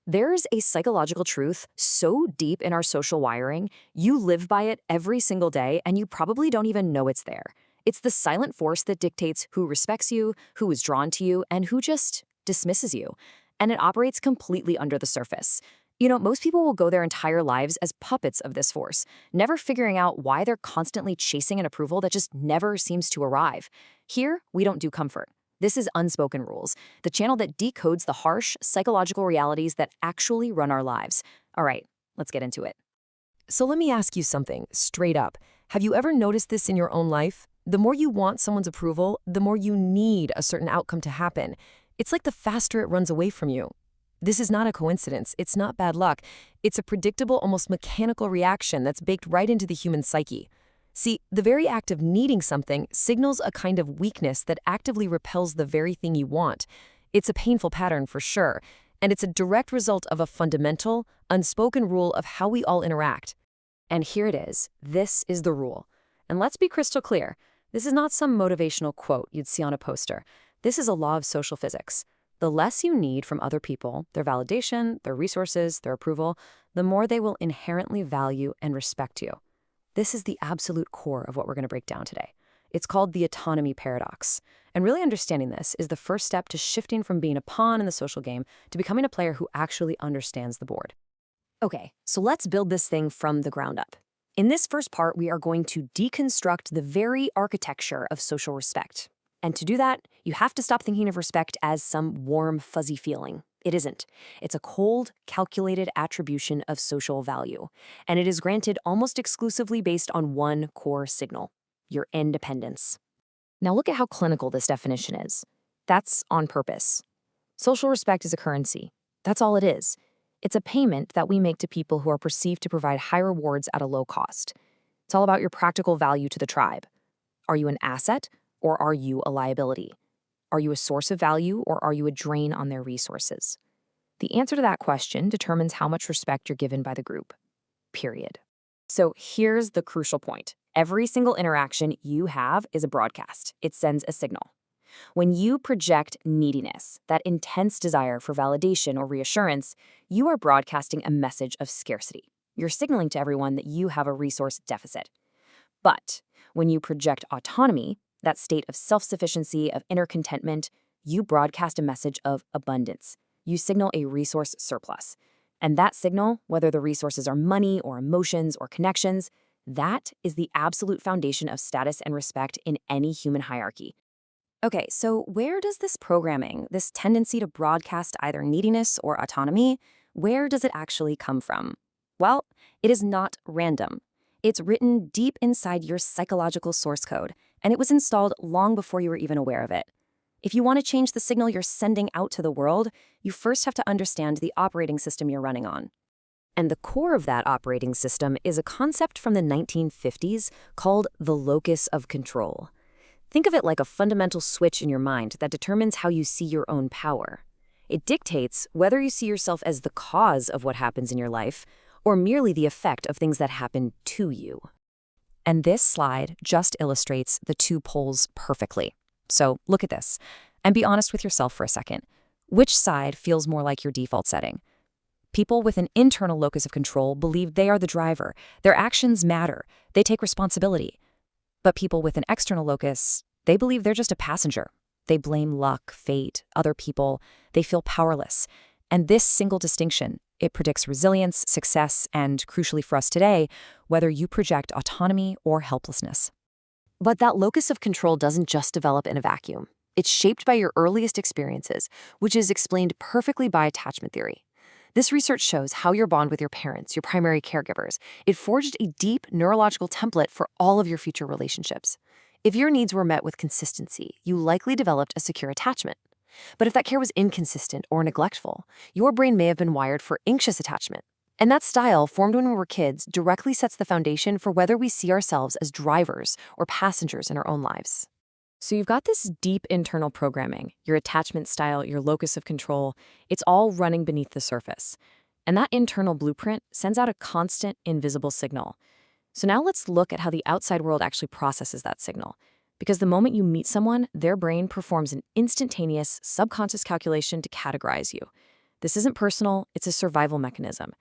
There's a psychological truth so deep in our social wiring, you live by it every single day, and you probably don't even know it's there. It's the silent force that dictates who respects you, who is drawn to you, and who just dismisses you. And it operates completely under the surface. Most people will go their entire lives as puppets of this force, never figuring out why they're constantly chasing an approval that just never seems to arrive. Here, we don't do comfort. This is Unspoken Rules, the channel that decodes the harsh, psychological realities that actually run our lives. All right, let's get into it. So let me ask you something, straight up. Have you ever noticed this in your own life? The more you want someone's approval, the more you need a certain outcome to happen. It's like the faster it runs away from you. This is not a coincidence. It's not bad luck. It's a predictable, almost mechanical reaction that's baked right into the human psyche. See, the very act of needing something signals a kind of weakness that actively repels the very thing you want. It's a painful pattern for sure, and it's a direct result of a fundamental, unspoken rule of how we all interact. And here it is. This is the rule. And let's be crystal clear. This is not some motivational quote you'd see on a poster. This is a law of social physics. The less you need from other people, their validation, their resources, their approval, the more they will inherently value and respect you. This is the absolute core of what we're going to break down today. It's called the autonomy paradox. And really understanding this is the first step to shifting from being a pawn in the social game to becoming a player who actually understands the board. Okay, so let's build this thing from the ground up. In this first part, we are going to deconstruct the very architecture of social respect. And to do that, you have to stop thinking of respect as some warm, fuzzy feeling. It isn't. It's a cold, calculated attribution of social value. And it is granted almost exclusively based on one core signal: your independence. Now look at how clinical this definition is. That's on purpose. Social respect is a currency. That's all it is. It's a payment that we make to people who are perceived to provide high rewards at a low cost. It's all about your practical value to the tribe. Are you an asset, or are you a liability? Are you a source of value, or are you a drain on their resources? The answer to that question determines how much respect you're given by the group. Period. So here's the crucial point. Every single interaction you have is a broadcast. It sends a signal. When you project neediness, that intense desire for validation or reassurance, you are broadcasting a message of scarcity. You're signaling to everyone that you have a resource deficit. But when you project autonomy, that state of self-sufficiency, of inner contentment, you broadcast a message of abundance. You signal a resource surplus. And that signal, whether the resources are money or emotions or connections, that is the absolute foundation of status and respect in any human hierarchy. Okay, so where does this programming, this tendency to broadcast either neediness or autonomy, where does it actually come from? Well, it is not random. It's written deep inside your psychological source code, and it was installed long before you were even aware of it. If you want to change the signal you're sending out to the world, you first have to understand the operating system you're running on. And the core of that operating system is a concept from the 1950s called the locus of control. Think of it like a fundamental switch in your mind that determines how you see your own power. It dictates whether you see yourself as the cause of what happens in your life or merely the effect of things that happen to you. And this slide just illustrates the two poles perfectly. So look at this, and be honest with yourself for a second. Which side feels more like your default setting? People with an internal locus of control believe they are the driver. Their actions matter. They take responsibility. But people with an external locus, they believe they're just a passenger. They blame luck, fate, other people. They feel powerless. And this single distinction, it predicts resilience, success, and, crucially for us today, whether you project autonomy or helplessness. But that locus of control doesn't just develop in a vacuum. It's shaped by your earliest experiences, which is explained perfectly by attachment theory. This research shows how your bond with your parents, your primary caregivers, it forged a deep neurological template for all of your future relationships. If your needs were met with consistency, you likely developed a secure attachment. But if that care was inconsistent or neglectful, your brain may have been wired for anxious attachment. And that style, formed when we were kids, directly sets the foundation for whether we see ourselves as drivers or passengers in our own lives. So you've got this deep internal programming, your attachment style, your locus of control, it's all running beneath the surface. And that internal blueprint sends out a constant, invisible signal. So now let's look at how the outside world actually processes that signal. Because the moment you meet someone, their brain performs an instantaneous, subconscious calculation to categorize you. This isn't personal, it's a survival mechanism.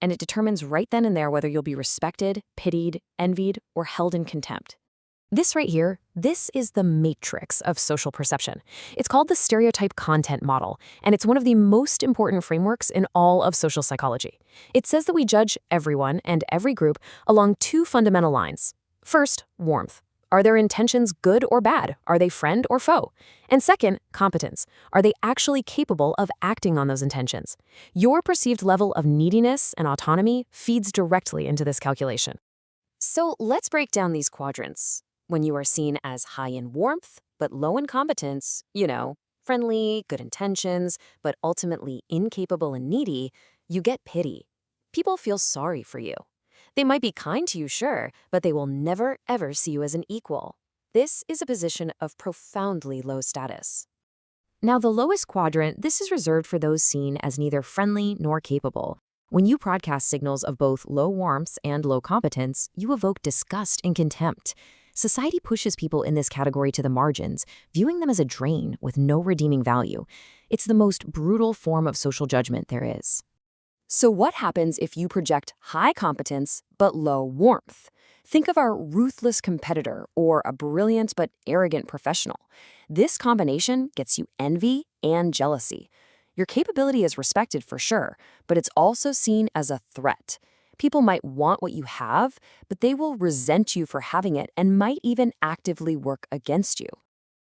And it determines right then and there whether you'll be respected, pitied, envied, or held in contempt. This right here, this is the matrix of social perception. It's called the stereotype content model, and it's one of the most important frameworks in all of social psychology. It says that we judge everyone and every group along two fundamental lines. First, warmth. Are their intentions good or bad? Are they friend or foe? And second, competence. Are they actually capable of acting on those intentions? Your perceived level of neediness and autonomy feeds directly into this calculation. So let's break down these quadrants. When you are seen as high in warmth, but low in competence, friendly, good intentions, but ultimately incapable and needy, you get pity. People feel sorry for you. They might be kind to you, sure, but they will never, ever see you as an equal. This is a position of profoundly low status. Now, the lowest quadrant, this is reserved for those seen as neither friendly nor capable. When you broadcast signals of both low warmth and low competence, you evoke disgust and contempt. Society pushes people in this category to the margins, viewing them as a drain with no redeeming value. It's the most brutal form of social judgment there is. So what happens if you project high competence but low warmth? Think of our ruthless competitor or a brilliant but arrogant professional. This combination gets you envy and jealousy. Your capability is respected for sure, but it's also seen as a threat. People might want what you have, but they will resent you for having it and might even actively work against you.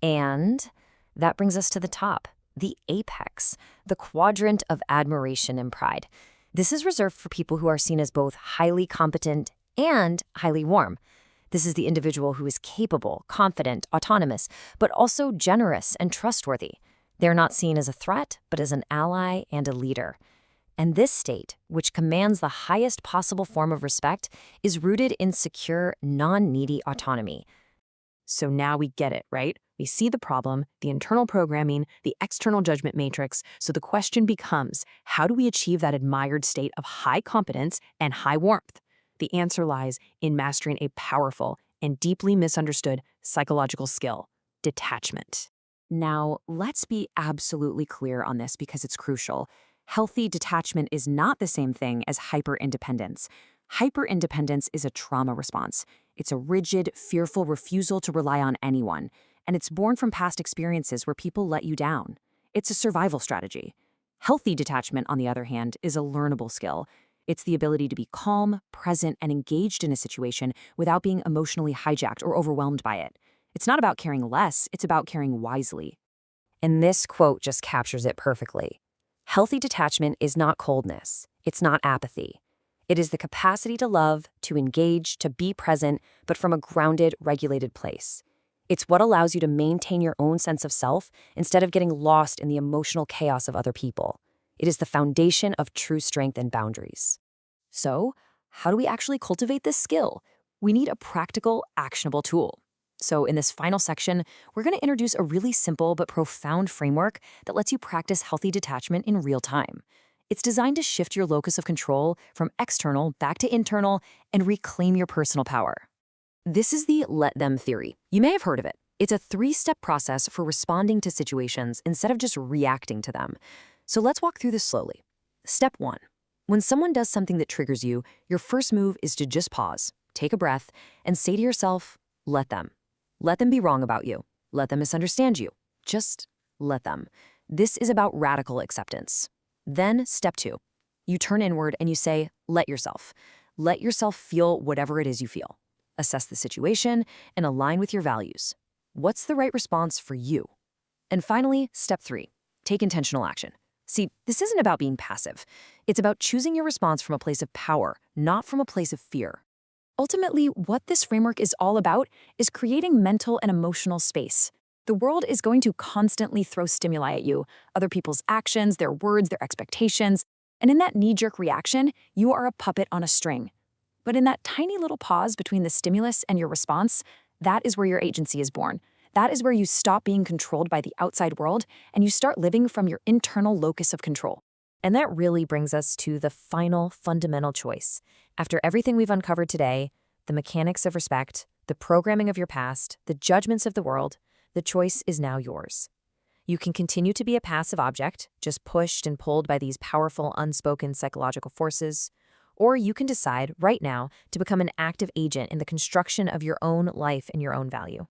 And that brings us to the top, the apex, the quadrant of admiration and pride. This is reserved for people who are seen as both highly competent and highly warm. This is the individual who is capable, confident, autonomous, but also generous and trustworthy. They're not seen as a threat, but as an ally and a leader. And this state, which commands the highest possible form of respect, is rooted in secure, non-needy autonomy. So now we get it, right? We see the problem, the internal programming, the external judgment matrix. So the question becomes, how do we achieve that admired state of high competence and high warmth? The answer lies in mastering a powerful and deeply misunderstood psychological skill, detachment. Now, let's be absolutely clear on this because it's crucial. Healthy detachment is not the same thing as hyper-independence. Hyper-independence is a trauma response. It's a rigid, fearful refusal to rely on anyone, and it's born from past experiences where people let you down. It's a survival strategy. Healthy detachment, on the other hand, is a learnable skill. It's the ability to be calm, present, and engaged in a situation without being emotionally hijacked or overwhelmed by it. It's not about caring less, it's about caring wisely. And this quote just captures it perfectly. Healthy detachment is not coldness. It's not apathy. It is the capacity to love, to engage, to be present, but from a grounded, regulated place. It's what allows you to maintain your own sense of self instead of getting lost in the emotional chaos of other people. It is the foundation of true strength and boundaries. So, how do we actually cultivate this skill? We need a practical, actionable tool. So in this final section, we're going to introduce a really simple but profound framework that lets you practice healthy detachment in real time. It's designed to shift your locus of control from external back to internal and reclaim your personal power. This is the let them theory. You may have heard of it. It's a 3-step process for responding to situations instead of just reacting to them. So let's walk through this slowly. Step 1. When someone does something that triggers you, your first move is to just pause, take a breath, and say to yourself, let them. Let them be wrong about you. Let them misunderstand you. Just let them. This is about radical acceptance. Then, step 2. You turn inward and you say, let yourself. Let yourself feel whatever it is you feel. Assess the situation and align with your values. What's the right response for you? And finally, step 3. Take intentional action. See, this isn't about being passive. It's about choosing your response from a place of power, not from a place of fear. Ultimately, what this framework is all about is creating mental and emotional space. The world is going to constantly throw stimuli at you, other people's actions, their words, their expectations, and in that knee-jerk reaction, you are a puppet on a string. But in that tiny little pause between the stimulus and your response, that is where your agency is born. That is where you stop being controlled by the outside world and you start living from your internal locus of control. And that really brings us to the final fundamental choice. After everything we've uncovered today, the mechanics of respect, the programming of your past, the judgments of the world, the choice is now yours. You can continue to be a passive object, just pushed and pulled by these powerful, unspoken psychological forces. Or you can decide right now to become an active agent in the construction of your own life and your own value.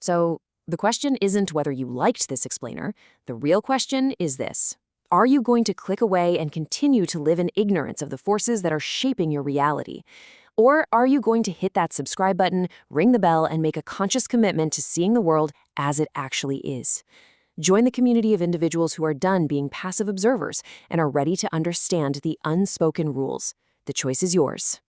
So, the question isn't whether you liked this explainer. The real question is this: are you going to click away and continue to live in ignorance of the forces that are shaping your reality? Or are you going to hit that subscribe button, ring the bell, and make a conscious commitment to seeing the world as it actually is? Join the community of individuals who are done being passive observers and are ready to understand the unspoken rules. The choice is yours.